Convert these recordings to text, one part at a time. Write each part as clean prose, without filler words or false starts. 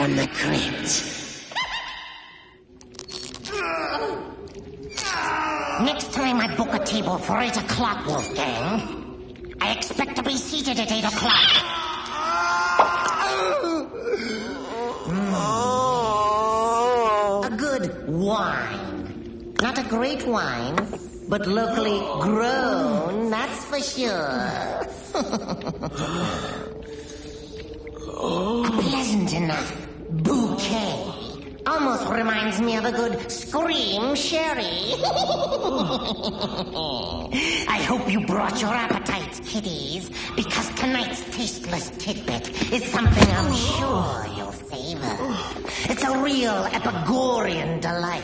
from the crypt. Next time I book a table for 8 o'clock, Wolfgang, I expect to be seated at 8 o'clock. A good wine. Not a great wine, but locally grown, that's for sure. A pleasant enough bouquet. Almost reminds me of a good scream sherry. I hope you brought your appetites, kiddies, because tonight's tasteless tidbit is something I'm sure you'll savor. It's a real Epigorean delight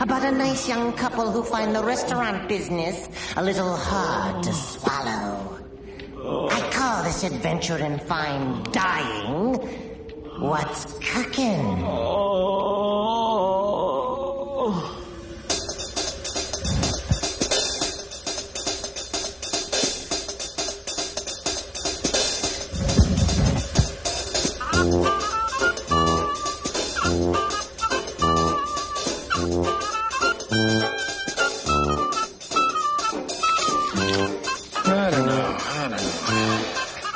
about a nice young couple who find the restaurant business a little hard to swallow. I call this adventure in fine dining What's Cooking? I don't know.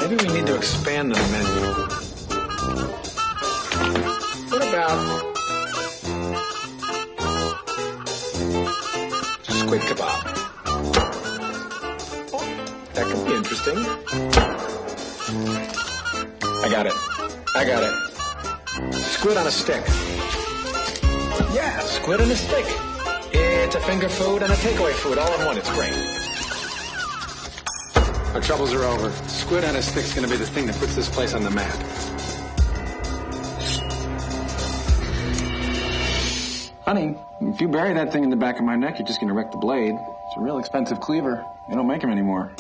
Maybe we need to expand the menu. What about squid kebab? That could be interesting. I got it. Squid on a stick. Yeah, squid on a stick. It's a finger food and a takeaway food all in one. It's great. Our troubles are over. Squid on a stick's gonna be the thing that puts this place on the map. Honey, if you bury that thing in the back of my neck, you're just gonna wreck the blade. It's a real expensive cleaver. They don't make them anymore.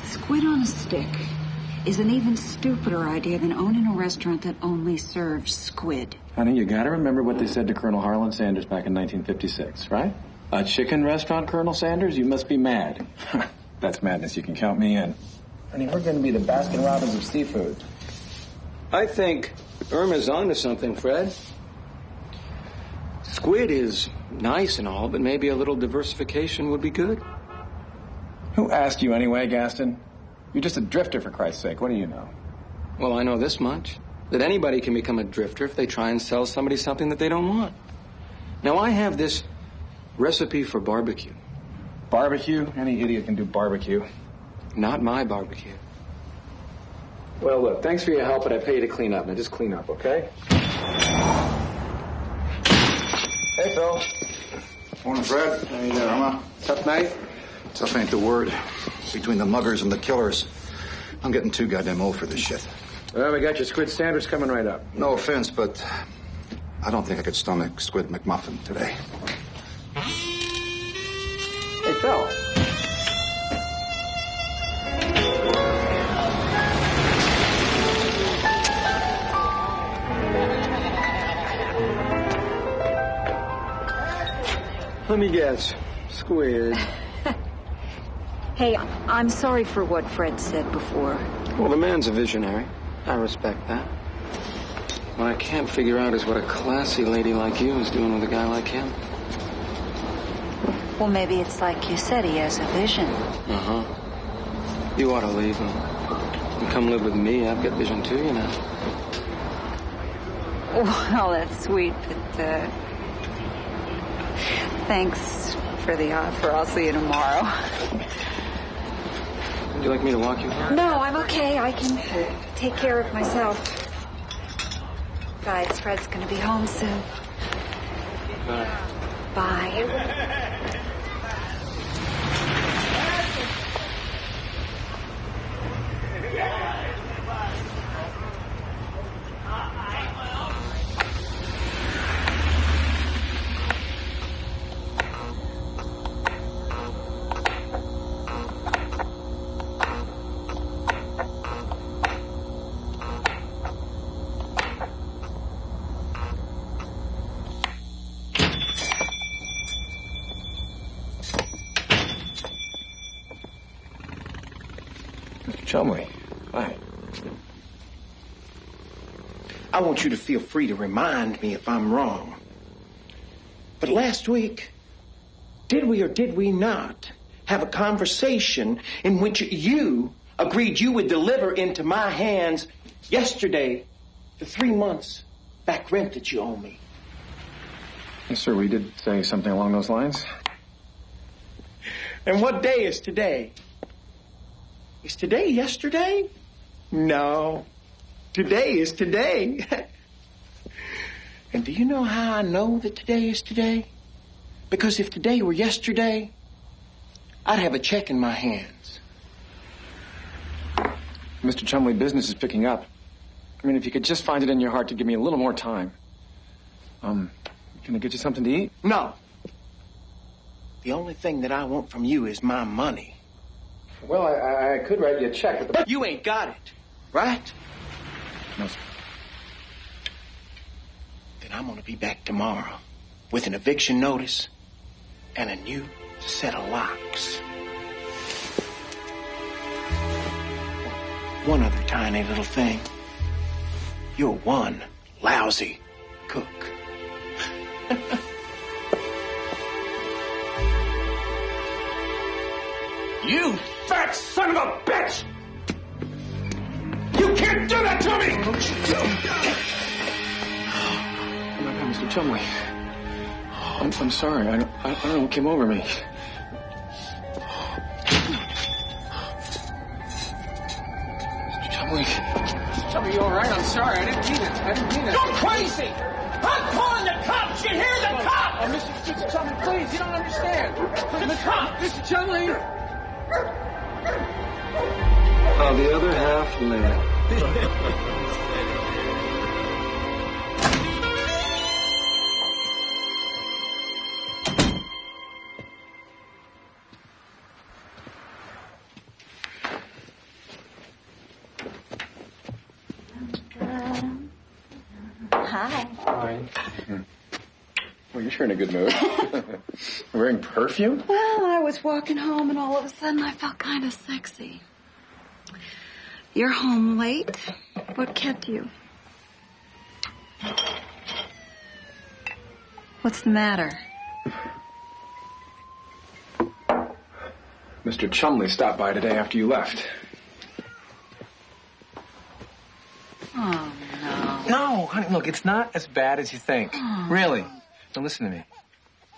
Squid on a stick is an even stupider idea than owning a restaurant that only serves squid. Honey, you gotta remember what they said to Colonel Harlan Sanders back in 1956, right? A chicken restaurant, Colonel Sanders? You must be mad. That's madness. You can count me in. Honey, we're gonna be the Baskin-Robbins of seafood. I think Irma's onto something, Fred. Squid is nice and all, but maybe a little diversification would be good. Who asked you anyway, Gaston? You're just a drifter, for Christ's sake. What do you know? Well, I know this much. That anybody can become a drifter if they try and sell somebody something that they don't want. Now, I have this recipe for barbecue. Barbecue? Any idiot can do barbecue. Not my barbecue. Well, look, thanks for your help, but I pay you to clean up. Now just clean up, okay? Hey, Phil. Morning, Fred. How you doing, Irma? Tough night? Tough ain't the word. Between the muggers and the killers, I'm getting too goddamn old for this shit. Well, we got your squid sandwich coming right up. No offense, but I don't think I could stomach Squid McMuffin today. Hey, Phil. Let me guess. Squid. Hey, I'm sorry for what Fred said before. Well, the man's a visionary. I respect that. What I can't figure out is what a classy lady like you is doing with a guy like him. Well, maybe it's like you said, he has a vision. Uh-huh. You ought to leave him. And come live with me. I've got vision too, you know. Well, that's sweet, but, thanks for the offer. I'll see you tomorrow. Would you like me to walk you home? No, I'm okay. I can take care of myself. Besides, Fred's going to be home soon. Bye. Bye. Chumley. Hi. I want you to feel free to remind me if I'm wrong. But last week, did we or did we not have a conversation in which you agreed you would deliver into my hands yesterday the 3 months back rent that you owe me? Yes, sir, we did say something along those lines. And what day is today? Is today yesterday? No. Today is today. And do you know how I know that today is today? Because if today were yesterday, I'd have a check in my hands. Mr. Chumley, business is picking up. I mean, if you could just find it in your heart to give me a little more time. Can I get you something to eat? No. The only thing that I want from you is my money. Well, I could write you a check, but You ain't got it, right? No, sir. Then I'm gonna be back tomorrow with an eviction notice and a new set of locks. One other tiny little thing. You're one lousy cook. You fat son of a bitch! You can't do that to me! Oh my God, Mr. Chumley. I'm sorry. I don't know what came over me. Mr. Chumley. Chumley, you all right? I'm sorry. I didn't mean it. You're crazy! I'm calling the cops! You hear the cops? Mr. Chumley, please, you don't understand. The cops! Mr. Chumley! Oh, the other half left. Hi. Hi. Well, you're sure in a good mood. Wearing perfume? Well, I was walking home and all of a sudden I felt kind of sexy. You're home late. What kept you? What's the matter? Mr. Chumley stopped by today after you left. Oh, no. No, honey, look, it's not as bad as you think. Oh. Really. Now, listen to me.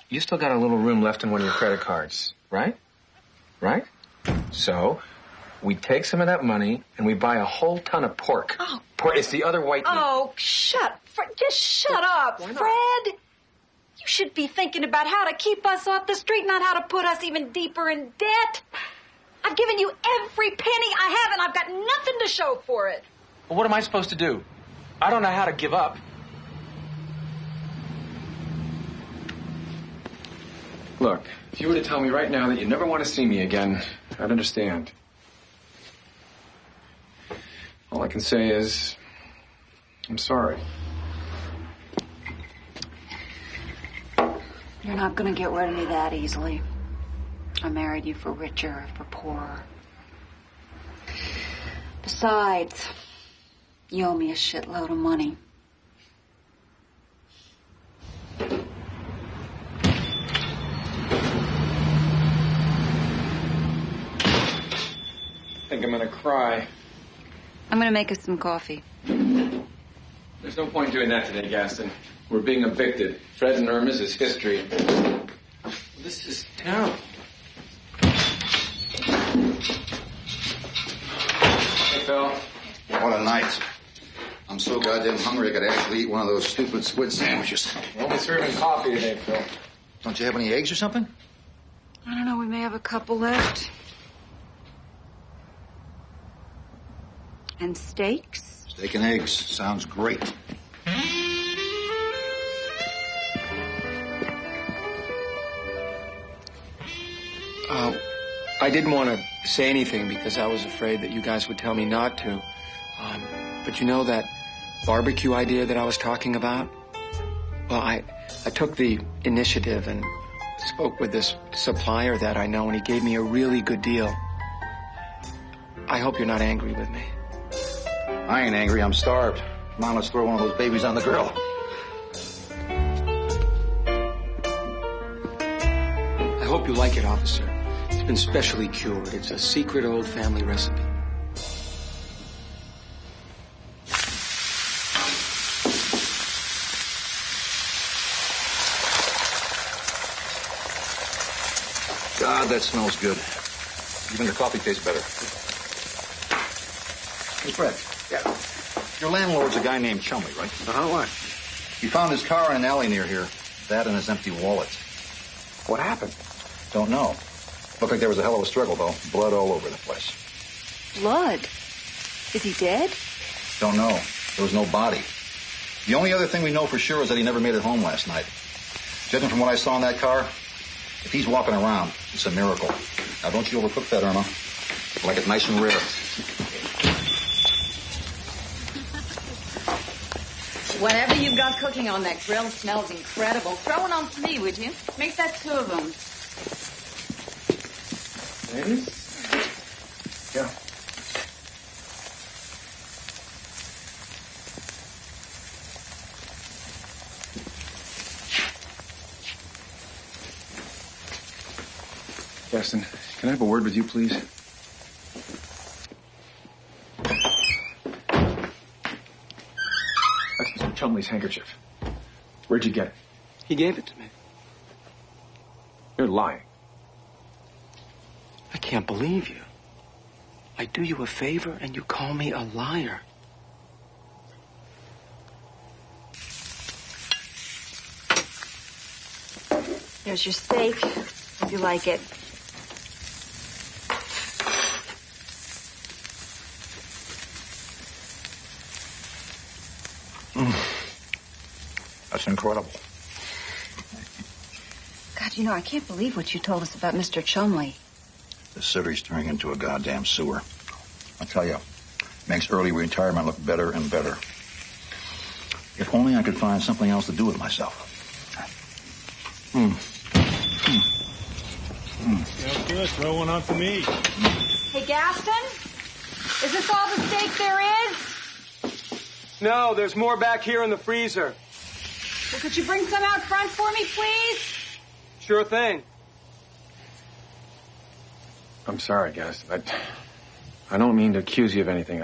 You still got a little room left in one of your credit cards, right? Right? So, we take some of that money and we buy a whole ton of pork. Oh. Pork, it's the other white meat. Oh, just shut up, Fred. You should be thinking about how to keep us off the street, not how to put us even deeper in debt. I've given you every penny I have, and I've got nothing to show for it. Well, what am I supposed to do? I don't know how to give up. Look, if you were to tell me right now that you never want to see me again, I'd understand. All I can say is, I'm sorry. You're not going to get rid of me that easily. I married you for richer or for poorer. Besides, you owe me a shitload of money. I think I'm gonna cry. I'm going to make us some coffee. There's no point doing that today, Gaston. We're being evicted. Fred and Irma's is history. This is terrible. Hey, Phil. What a night. I'm so goddamn hungry I could actually eat one of those stupid squid sandwiches. We're only serving coffee today, Phil. Don't you have any eggs or something? I don't know, we may have a couple left. And steaks? Steak and eggs. Sounds great. I didn't want to say anything because I was afraid that you guys would tell me not to. But you know that barbecue idea that I was talking about? Well, I took the initiative and spoke with this supplier that I know, and he gave me a really good deal. I hope you're not angry with me. I ain't angry. I'm starved. Come on, let's throw one of those babies on the grill. I hope you like it, officer. It's been specially cured. It's a secret old family recipe. God, that smells good. Even the coffee tastes better. Hey, Fred. Yeah. Your landlord's a guy named Chumley, right? What? He found his car in an alley near here. That and his empty wallet. What happened? Don't know. Looked like there was a hell of a struggle, though. Blood all over the place. Blood? Is he dead? Don't know. There was no body. The only other thing we know for sure is that he never made it home last night. Judging from what I saw in that car, if he's walking around, it's a miracle. Now, don't you overcook that, Irma. Like it nice and rare. Whatever you've got cooking on that grill smells incredible. Throw one on for me, would you? Make that 2 of them. Ladies? Yeah. Gaston, can I have a word with you, please? That's Mr. Chumley's handkerchief. Where'd you get it? He gave it to me. You're lying. I can't believe you. I do you a favor and you call me a liar. There's your steak, if you like it. That's incredible. God, you know, I can't believe what you told us about Mr. Chumley. The city's turning into a goddamn sewer. I tell you, makes early retirement look better and better. If only I could find something else to do with myself. Sounds good. Throw one on for me. Hey, Gaston? Is this all the steak there is? No, there's more back here in the freezer. Well, could you bring some out front for me, please? Sure thing. I'm sorry, Gaston. I don't mean to accuse you of anything.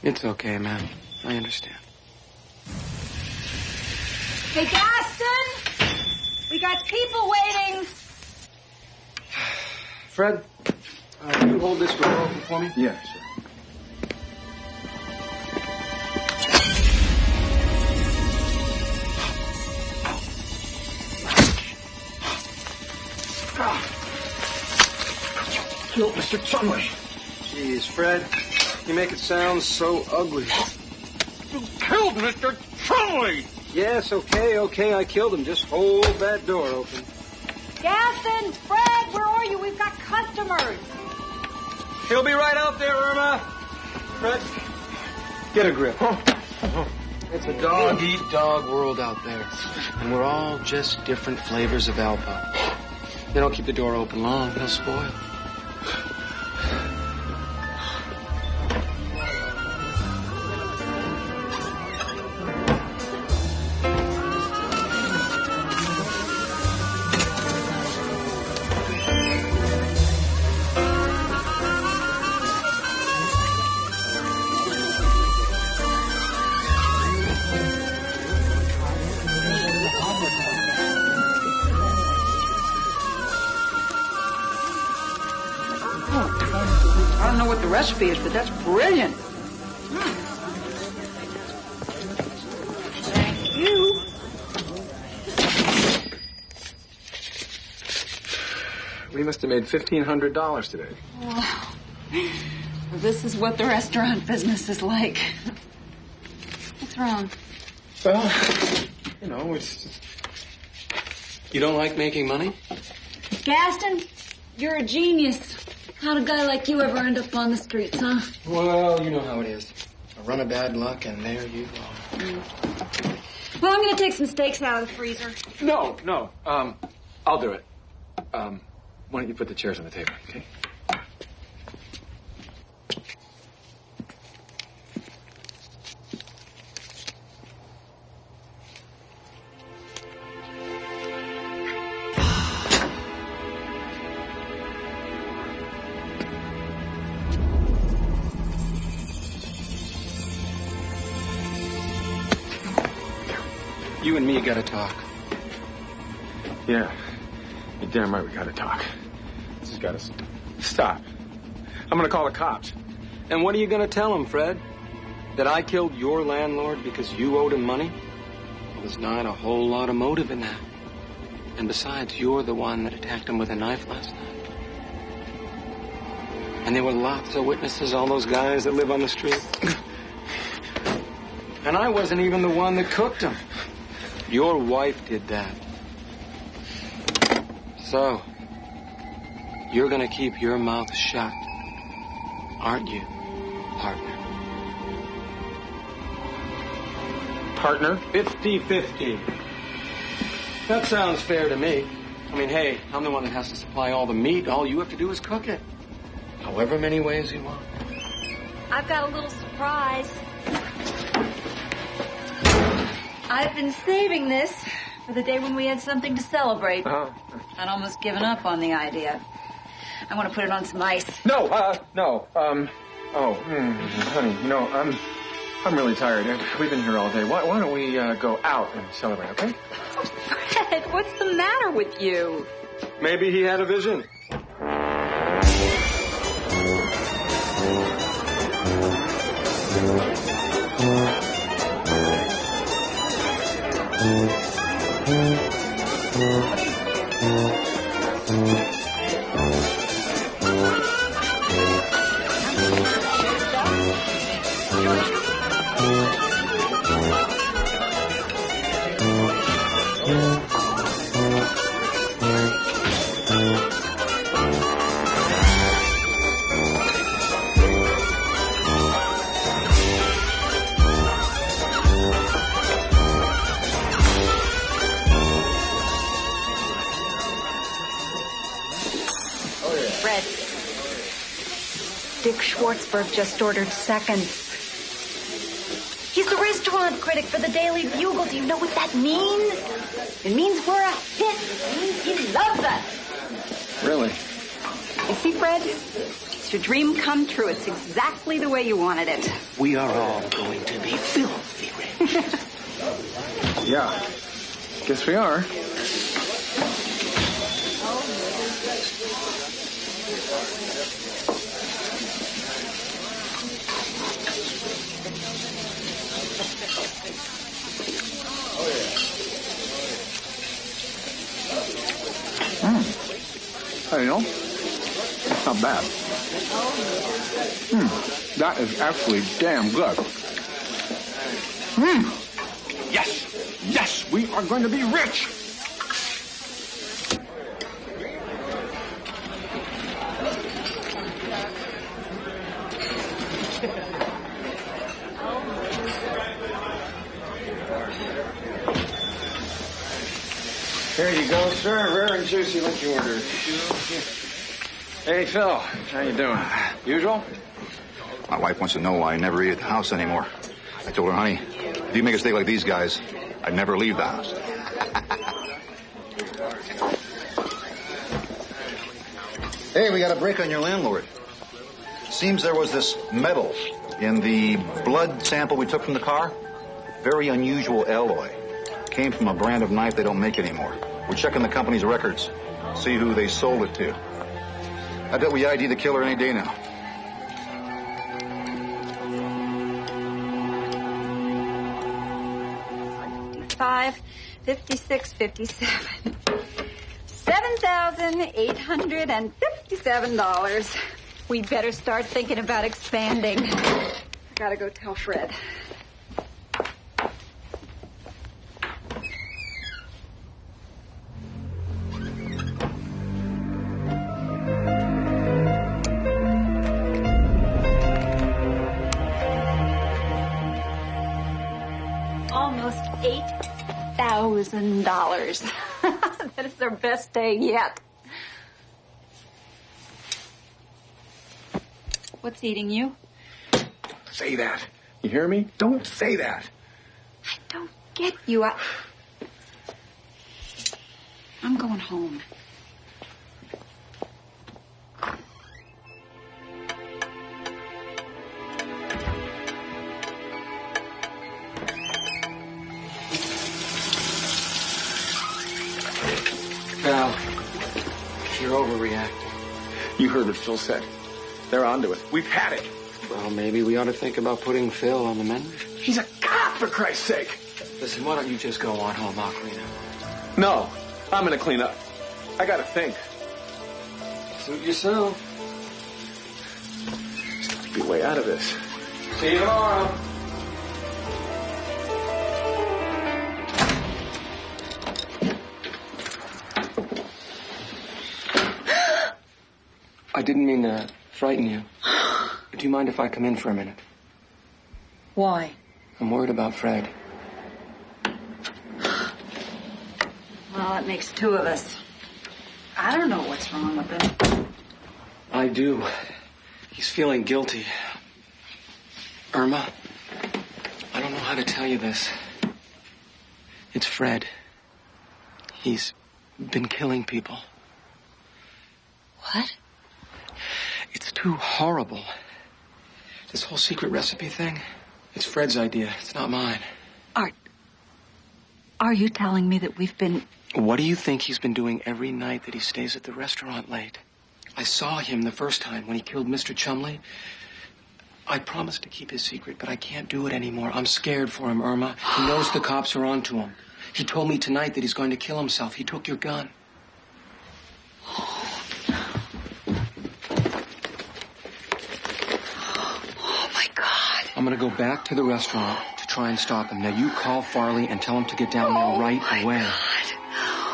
It's okay, man. I understand. Hey, Gaston! We got people waiting. Fred, can you hold this door open for me? Yeah, sure. Killed Mr. Chumley. Jeez, Fred, you make it sound so ugly. You killed Mr. Chumley! Yes, okay, I killed him. Just hold that door open. Gaston, Fred, where are you? We've got customers. He'll be right out there, Irma. Fred, get a grip. It's a dog-eat-dog world out there. And we're all just different flavors of Alpo. They don't keep the door open long. He'll spoil. I don't know what the recipe is, but that's brilliant. Thank you. We must have made $1,500 today. Wow. Well, this is what the restaurant business is like. What's wrong? Well, you know, it's just... You don't like making money? Gaston, you're a genius. How'd a guy like you ever end up on the streets, huh? Well, you know how it is. A run of bad luck, and there you go. Well, I'm going to take some steaks out of the freezer. No. I'll do it. Why don't you put the chairs on the table, okay? You and me gotta talk. Yeah. You're damn right we gotta talk. This has gotta stop. I'm gonna call the cops. And what are you gonna tell him, Fred? That I killed your landlord because you owed him money? Well, there's not a whole lot of motive in that. And besides, you're the one that attacked him with a knife last night. And there were lots of witnesses, all those guys that live on the street. And I wasn't even the one that cooked him. Your wife did that. So, you're gonna keep your mouth shut, aren't you, partner? Partner? 50-50. That sounds fair to me. I mean, hey, I'm the one that has to supply all the meat. All you have to do is cook it. However many ways you want. I've got a little surprise. I've been saving this for the day when we had something to celebrate. I'd almost given up on the idea. I want to put it on some ice. No. Honey, you know, I'm really tired. We've been here all day. Why don't we go out and celebrate, okay? Oh, Fred, what's the matter with you? Maybe he had a vision. Fred, Dick Schwartzberg just ordered seconds. He's the restaurant critic for the Daily Bugle. Do you know what that means? It means we're a hit. It means he loves us. Really? You see, Fred? It's your dream come true. It's exactly the way you wanted it. We are all going to be filthy rich. Yeah. Guess we are. Hey, you know, it's not bad. That is actually damn good. Yes, we are going to be rich. Here you go, sir. Rare and juicy like you ordered. Hey, Phil. How you doing? Usual? My wife wants to know why I never eat at the house anymore. I told her, honey, if you make a mistake like these guys, I'd never leave the house. Hey, we got a break on your landlord. Seems there was this metal in the blood sample we took from the car. Very unusual alloy. Came from a brand of knife they don't make anymore. We're checking the company's records. See who they sold it to. I bet we ID the killer any day now. $55, $56, $57. $7,857. We better start thinking about expanding. I gotta go tell Fred. Almost $8,000. That is our best day yet. What's eating you? Don't say that. You hear me? Don't say that. I don't get you. I'm going home. overreacting. You heard what Phil said. They're onto it. We've had it. Well, maybe we ought to think about putting Phil on the mend. He's a cop, for Christ's sake. Listen, why don't you just go on home? I'll clean up. No, I'm gonna clean up. I gotta think. Suit yourself. Just be way out of this. See you tomorrow. I didn't mean to frighten you. Do you mind if I come in for a minute? Why? I'm worried about Fred. Well, that makes two of us. I don't know what's wrong with him. I do. He's feeling guilty. Irma, I don't know how to tell you this. It's Fred. He's been killing people. What? It's too horrible. This whole secret recipe thing, it's Fred's idea. It's not mine. Are you telling me that we've been... What do you think he's been doing every night that he stays at the restaurant late? I saw him the first time when he killed Mr. Chumley. I promised to keep his secret, but I can't do it anymore. I'm scared for him, Irma. He knows the cops are onto him. He told me tonight that he's going to kill himself. He took your gun. I'm going to go back to the restaurant to try and stop him. Now, you call Farley and tell him to get down there right away. God.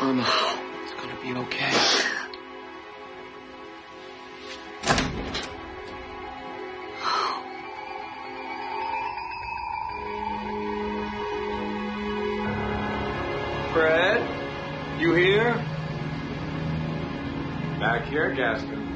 Irma, it's going to be okay. Fred, you here? Back here, Gaston.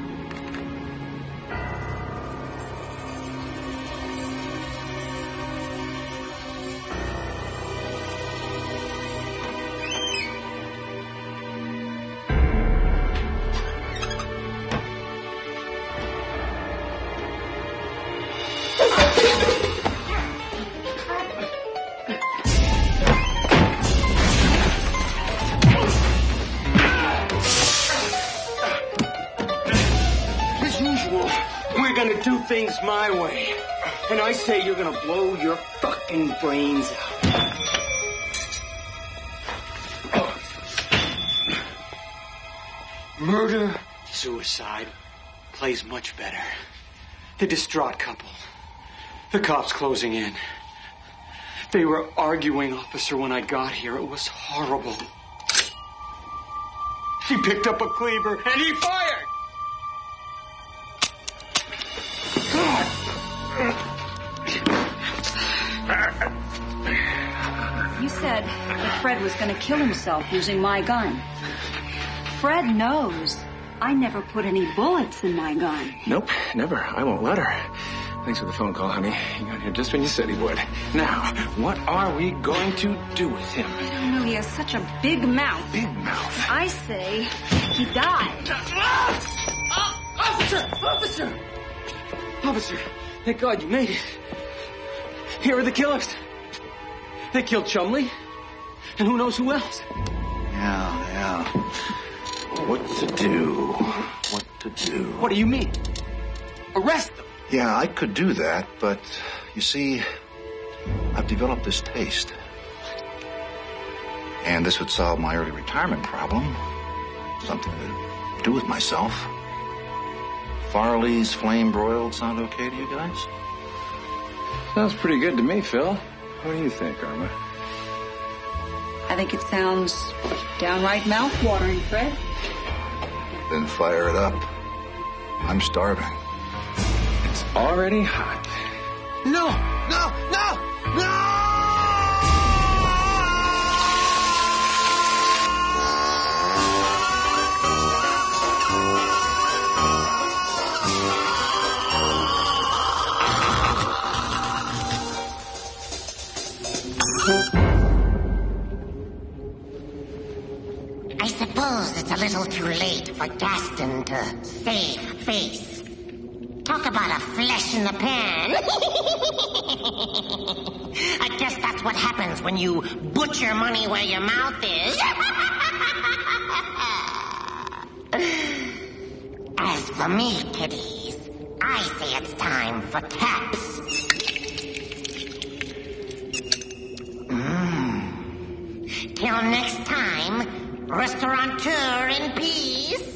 Do things my way. And I say you're gonna blow your fucking brains out. Murder, suicide plays much better. The distraught couple. The cops closing in. They were arguing, officer, when I got here. It was horrible. He picked up a cleaver and he fired! You said that Fred was going to kill himself using my gun. Fred knows I never put any bullets in my gun. Nope, never. I won't let her. Thanks for the phone call, honey. He got here just when you said he would. Now, what are we going to do with him? I don't know. He has such a big mouth. Big mouth? I say he died. Officer! Officer! Officer, thank God you made it. Here are the killers. They killed Chumley, and who knows who else. Yeah. What to do? What do you mean? Arrest them? Yeah, I could do that, but you see, I've developed this taste. And this would solve my early retirement problem. Something to do with myself. Farley's flame broiled sound okay to you guys? Sounds pretty good to me, Phil. What do you think, Irma? I think it sounds downright mouth-watering, Fred. Then fire it up. I'm starving. It's already hot. No! I suppose it's a little too late for Gaston to save face. Talk about a flesh in the pan. I guess that's what happens when you butcher money where your mouth is. As for me, kiddies, I say it's time for taps. Till next time, restaurateur in peace.